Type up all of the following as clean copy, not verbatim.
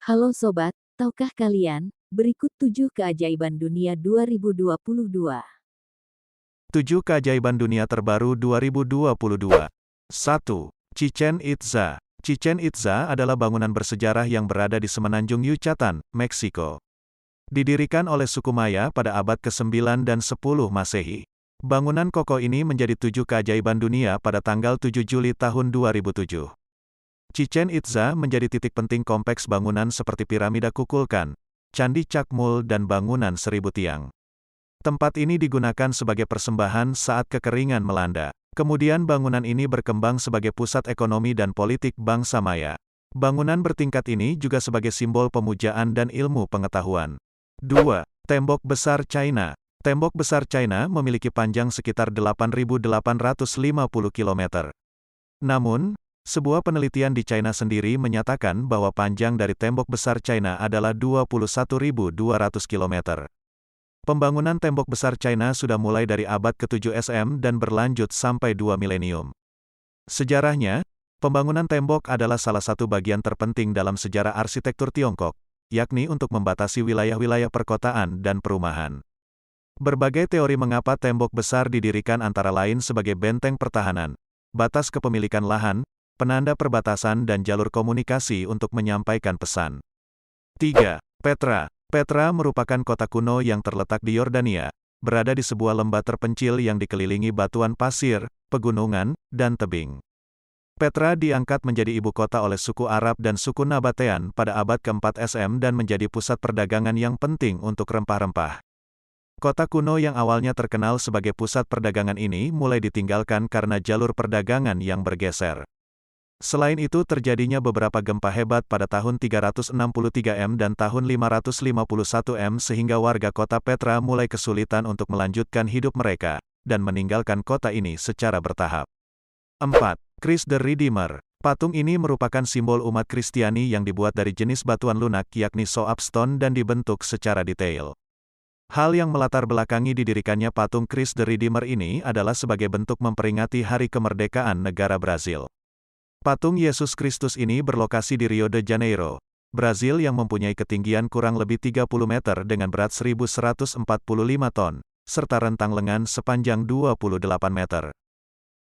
Halo sobat, tahukah kalian, berikut 7 keajaiban dunia 2022. 7 keajaiban dunia terbaru 2022. 1. Chichén Itzá. Chichén Itzá adalah bangunan bersejarah yang berada di semenanjung Yucatan, Meksiko. Didirikan oleh suku Maya pada abad ke-9 dan 10 Masehi. Bangunan kokoh ini menjadi 7 keajaiban dunia pada tanggal 7 Juli tahun 2007. Chichén Itzá menjadi titik penting kompleks bangunan seperti piramida Kukulkan, Candi Cakmul dan bangunan 1000 tiang. Tempat ini digunakan sebagai persembahan saat kekeringan melanda. Kemudian bangunan ini berkembang sebagai pusat ekonomi dan politik bangsa Maya. Bangunan bertingkat ini juga sebagai simbol pemujaan dan ilmu pengetahuan. 2. Tembok Besar China. Tembok Besar China memiliki panjang sekitar 8.850 km. Namun, sebuah penelitian di China sendiri menyatakan bahwa panjang dari Tembok Besar China adalah 21.200 km. Pembangunan Tembok Besar China sudah mulai dari abad ke-7 SM dan berlanjut sampai 2 milenium. Sejarahnya, pembangunan tembok adalah salah satu bagian terpenting dalam sejarah arsitektur Tiongkok, yakni untuk membatasi wilayah-wilayah perkotaan dan perumahan. Berbagai teori mengapa tembok besar didirikan antara lain sebagai benteng pertahanan, batas kepemilikan lahan, penanda perbatasan dan jalur komunikasi untuk menyampaikan pesan. 3. Petra. Petra merupakan kota kuno yang terletak di Yordania, berada di sebuah lembah terpencil yang dikelilingi batuan pasir, pegunungan, dan tebing. Petra diangkat menjadi ibu kota oleh suku Arab dan suku Nabatean pada abad ke-4 SM dan menjadi pusat perdagangan yang penting untuk rempah-rempah. Kota kuno yang awalnya terkenal sebagai pusat perdagangan ini mulai ditinggalkan karena jalur perdagangan yang bergeser. Selain itu terjadinya beberapa gempa hebat pada tahun 363 M dan tahun 551 M sehingga warga kota Petra mulai kesulitan untuk melanjutkan hidup mereka, dan meninggalkan kota ini secara bertahap. 4. Christ the Redeemer. Patung ini merupakan simbol umat Kristiani yang dibuat dari jenis batuan lunak yakni soapstone dan dibentuk secara detail. Hal yang melatar belakangi didirikannya patung Christ the Redeemer ini adalah sebagai bentuk memperingati hari kemerdekaan negara Brazil. Patung Yesus Kristus ini berlokasi di Rio de Janeiro, Brazil yang mempunyai ketinggian kurang lebih 30 meter dengan berat 1.145 ton, serta rentang lengan sepanjang 28 meter.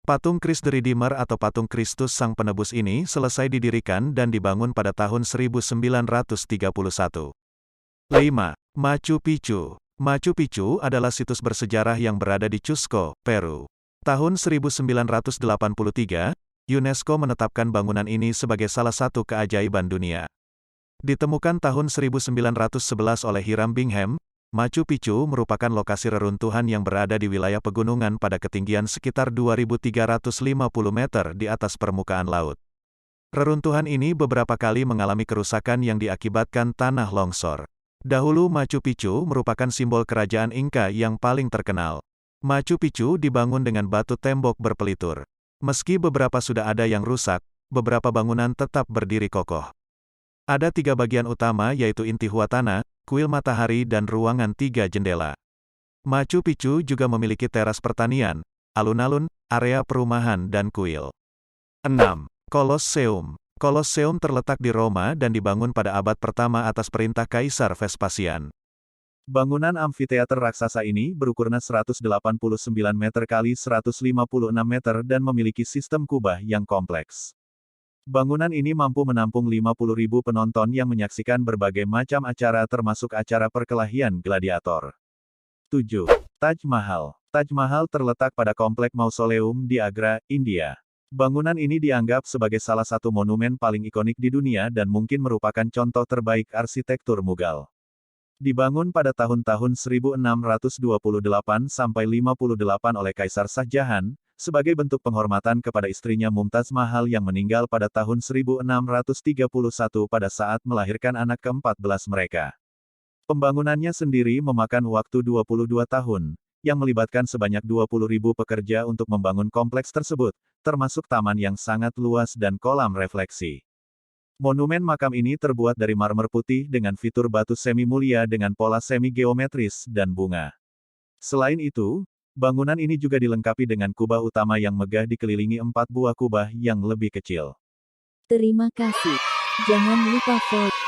Patung Christ the Redeemer atau patung Kristus Sang Penebus ini selesai didirikan dan dibangun pada tahun 1931. 5. Machu Picchu. Machu Picchu adalah situs bersejarah yang berada di Cusco, Peru. Tahun 1983, UNESCO menetapkan bangunan ini sebagai salah satu keajaiban dunia. Ditemukan tahun 1911 oleh Hiram Bingham, Machu Picchu merupakan lokasi reruntuhan yang berada di wilayah pegunungan pada ketinggian sekitar 2.350 meter di atas permukaan laut. Reruntuhan ini beberapa kali mengalami kerusakan yang diakibatkan tanah longsor. Dahulu Machu Picchu merupakan simbol kerajaan Inca yang paling terkenal. Machu Picchu dibangun dengan batu tembok berpelitur. Meski beberapa sudah ada yang rusak, beberapa bangunan tetap berdiri kokoh. Ada 3 bagian utama yaitu Intihuatana, kuil matahari dan ruangan 3 jendela. Machu Picchu juga memiliki teras pertanian, alun-alun, area perumahan dan kuil. 6. Kolosseum. Kolosseum terletak di Roma dan dibangun pada abad pertama atas perintah Kaisar Vespasian. Bangunan amfiteater raksasa ini berukuran 189 meter kali 156 meter dan memiliki sistem kubah yang kompleks. Bangunan ini mampu menampung 50.000 penonton yang menyaksikan berbagai macam acara termasuk acara perkelahian gladiator. 7. Taj Mahal. Taj Mahal terletak pada komplek mausoleum di Agra, India. Bangunan ini dianggap sebagai salah satu monumen paling ikonik di dunia dan mungkin merupakan contoh terbaik arsitektur Mughal. Dibangun pada tahun-tahun 1628 sampai 58 oleh Kaisar Shah Jahan, sebagai bentuk penghormatan kepada istrinya Mumtaz Mahal yang meninggal pada tahun 1631 pada saat melahirkan anak ke-14 mereka. Pembangunannya sendiri memakan waktu 22 tahun, yang melibatkan sebanyak 20.000 pekerja untuk membangun kompleks tersebut, termasuk taman yang sangat luas dan kolam refleksi. Monumen makam ini terbuat dari marmer putih dengan fitur batu semi mulia dengan pola semi geometris dan bunga. Selain itu, bangunan ini juga dilengkapi dengan kubah utama yang megah dikelilingi 4 buah kubah yang lebih kecil. Terima kasih. Jangan lupa follow